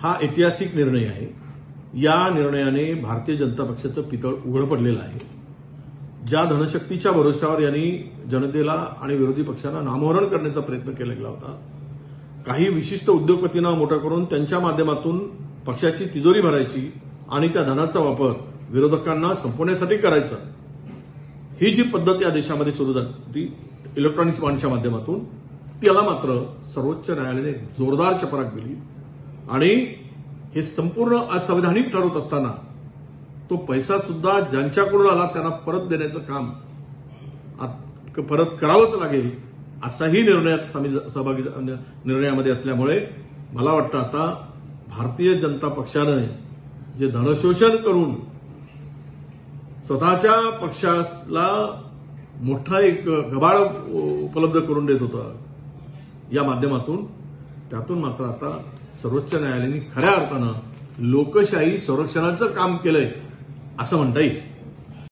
हा ऐतिहासिक निर्णय आहे। या निर्णयाने भारतीय जनता पक्षाचं पितळ उघड पडलेलं आहे। ज्या धनशक्तीच्या भरोश्यावर यांनी जनतेला आणि विरोधी पक्षांना नामोहरण करण्याचा प्रयत्न केला गेला होता, काही विशिष्ट उद्योगपतींना मोठा करून त्यांच्या माध्यमातून पक्षाची तिजोरी भरायची आणि त्या धनाचा वापर विरोधकांना संपवण्यासाठी करायचा, ही जी पद्धत या देशामध्ये सुरू झाली ती इलेक्ट्रॉनिक्स बॉन्डच्या माध्यमातून, त्याला मात्र सर्वोच्च न्यायालयाने जोरदार चपराक दिली आणि हे संपूर्ण असंवैधानिक ठरवत असताना तो पैसा सुद्धा ज्यांच्याकडून आला त्यांना परत देण्याचं काम परत करावंच लागेल असाही निर्णयामध्ये असल्यामुळे मला वाटतं आता भारतीय जनता पक्षाने जे धनशोषण करून स्वतःच्या पक्षाला मोठा एक गबाळ उपलब्ध करून देत होतं, या माध्यमातून त्यातून मात्र आता सर्वोच्च न्यायालयाने खऱ्या अर्थानं लोकशाही संरक्षणाचं काम केलंय असं म्हणता येईल।